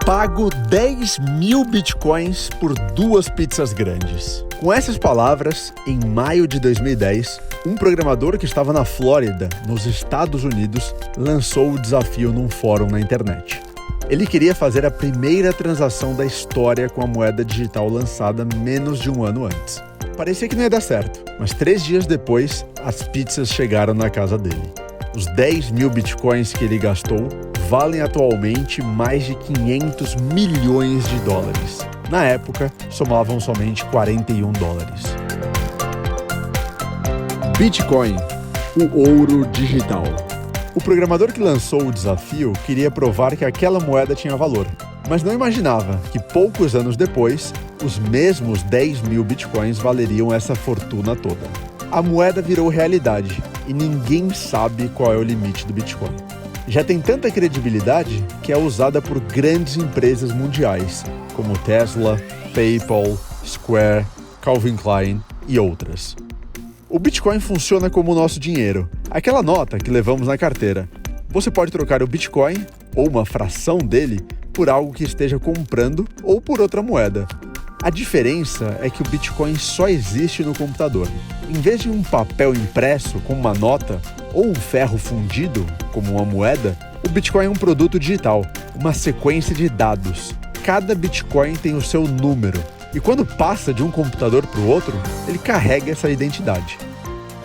Pago 10 mil bitcoins por 2 pizzas grandes. Com essas palavras, em maio de 2010, um programador que estava na Flórida, nos Estados Unidos, lançou o desafio num fórum na internet. Ele queria fazer a primeira transação da história com a moeda digital lançada menos de um ano antes. Parecia que não ia dar certo, mas 3 dias depois, as pizzas chegaram na casa dele. Os 10 mil bitcoins que ele gastou valem atualmente mais de 500 milhões de dólares. Na época, somavam somente 41 dólares. Bitcoin, o ouro digital. O programador que lançou o desafio queria provar que aquela moeda tinha valor, mas não imaginava que poucos anos depois, os mesmos 10 mil bitcoins valeriam essa fortuna toda. A moeda virou realidade e ninguém sabe qual é o limite do Bitcoin. Já tem tanta credibilidade que é usada por grandes empresas mundiais, como Tesla, PayPal, Square, Calvin Klein e outras. O Bitcoin funciona como o nosso dinheiro, aquela nota que levamos na carteira. Você pode trocar o Bitcoin, ou uma fração dele, por algo que esteja comprando ou por outra moeda. A diferença é que o Bitcoin só existe no computador. Em vez de um papel impresso, como uma nota, ou um ferro fundido, como uma moeda, o Bitcoin é um produto digital, uma sequência de dados. Cada Bitcoin tem o seu número, e quando passa de um computador para o outro, ele carrega essa identidade.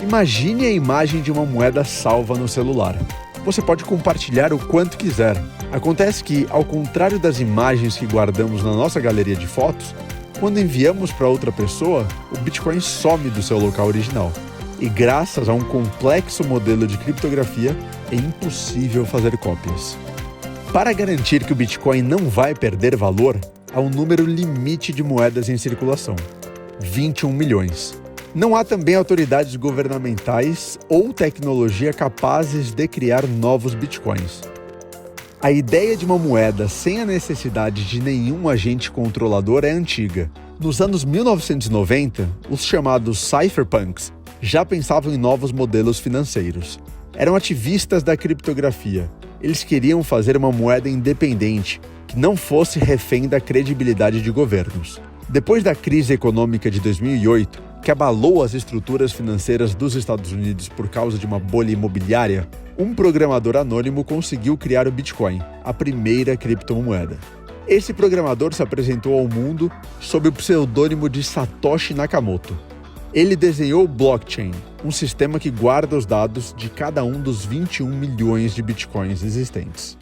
Imagine a imagem de uma moeda salva no celular. Você pode compartilhar o quanto quiser. Acontece que, ao contrário das imagens que guardamos na nossa galeria de fotos, quando enviamos para outra pessoa, o Bitcoin some do seu local original. E graças a um complexo modelo de criptografia, é impossível fazer cópias. Para garantir que o Bitcoin não vai perder valor, há um número limite de moedas em circulação: 21 milhões. Não há também autoridades governamentais ou tecnologia capazes de criar novos Bitcoins. A ideia de uma moeda sem a necessidade de nenhum agente controlador é antiga. Nos anos 1990, os chamados cypherpunks já pensavam em novos modelos financeiros. Eram ativistas da criptografia. Eles queriam fazer uma moeda independente, que não fosse refém da credibilidade de governos. Depois da crise econômica de 2008, que abalou as estruturas financeiras dos Estados Unidos por causa de uma bolha imobiliária, um programador anônimo conseguiu criar o Bitcoin, a primeira criptomoeda. Esse programador se apresentou ao mundo sob o pseudônimo de Satoshi Nakamoto. Ele desenhou o blockchain, um sistema que guarda os dados de cada um dos 21 milhões de bitcoins existentes.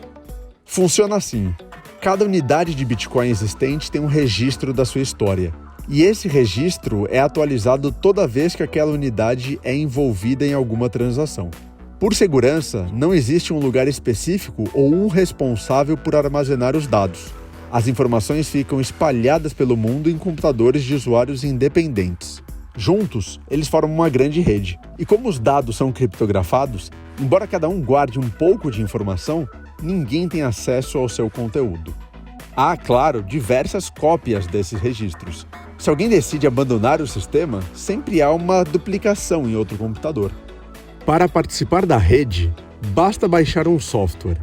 Funciona assim: cada unidade de Bitcoin existente tem um registro da sua história, e esse registro é atualizado toda vez que aquela unidade é envolvida em alguma transação. Por segurança, não existe um lugar específico ou um responsável por armazenar os dados. As informações ficam espalhadas pelo mundo em computadores de usuários independentes. Juntos, eles formam uma grande rede. E como os dados são criptografados, embora cada um guarde um pouco de informação, ninguém tem acesso ao seu conteúdo. Há, claro, diversas cópias desses registros. Se alguém decide abandonar o sistema, sempre há uma duplicação em outro computador. Para participar da rede, basta baixar um software.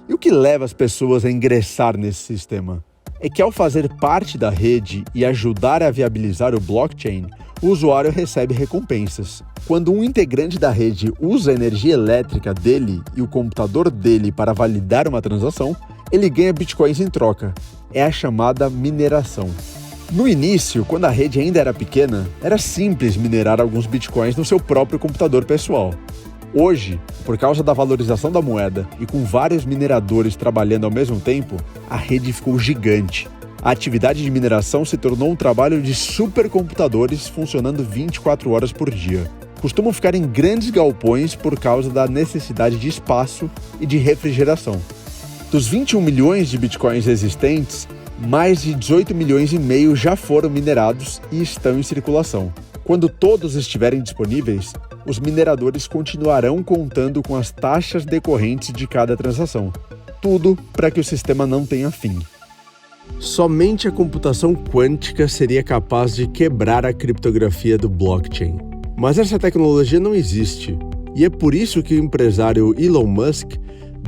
E o que leva as pessoas a ingressar nesse sistema? É que ao fazer parte da rede e ajudar a viabilizar o blockchain, o usuário recebe recompensas. Quando um integrante da rede usa a energia elétrica dele e o computador dele para validar uma transação, ele ganha bitcoins em troca. É a chamada mineração. No início, quando a rede ainda era pequena, era simples minerar alguns bitcoins no seu próprio computador pessoal. Hoje, por causa da valorização da moeda e com vários mineradores trabalhando ao mesmo tempo, a rede ficou gigante. A atividade de mineração se tornou um trabalho de supercomputadores funcionando 24 horas por dia. Costumam ficar em grandes galpões por causa da necessidade de espaço e de refrigeração. Dos 21 milhões de bitcoins existentes, mais de 18 milhões e meio já foram minerados e estão em circulação. Quando todos estiverem disponíveis, os mineradores continuarão contando com as taxas decorrentes de cada transação. Tudo para que o sistema não tenha fim. Somente a computação quântica seria capaz de quebrar a criptografia do blockchain. Mas essa tecnologia não existe, e é por isso que o empresário Elon Musk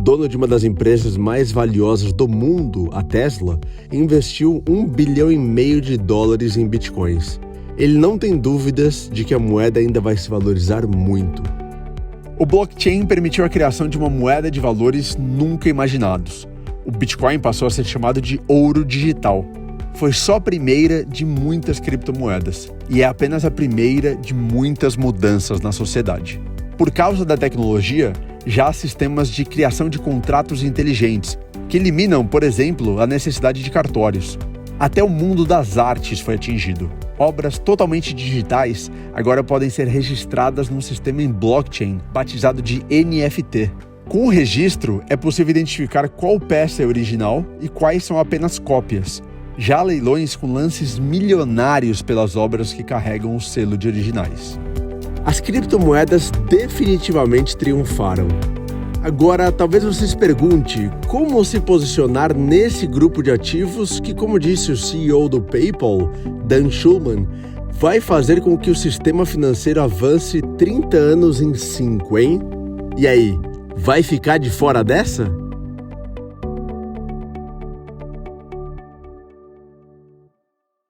dono de uma das empresas mais valiosas do mundo, a Tesla, investiu $1,5 bilhão em bitcoins. Ele não tem dúvidas de que a moeda ainda vai se valorizar muito. O blockchain permitiu a criação de uma moeda de valores nunca imaginados. O Bitcoin passou a ser chamado de ouro digital. Foi só a primeira de muitas criptomoedas, e é apenas a primeira de muitas mudanças na sociedade. Por causa da tecnologia, já há sistemas de criação de contratos inteligentes, que eliminam, por exemplo, a necessidade de cartórios. Até o mundo das artes foi atingido. Obras totalmente digitais agora podem ser registradas num sistema em blockchain, batizado de NFT. Com o registro, é possível identificar qual peça é original e quais são apenas cópias. Já há leilões com lances milionários pelas obras que carregam o selo de originais. As criptomoedas definitivamente triunfaram. Agora, talvez você se pergunte como se posicionar nesse grupo de ativos que, como disse o CEO do PayPal, Dan Schulman, vai fazer com que o sistema financeiro avance 30 anos em 5, hein? E aí, vai ficar de fora dessa?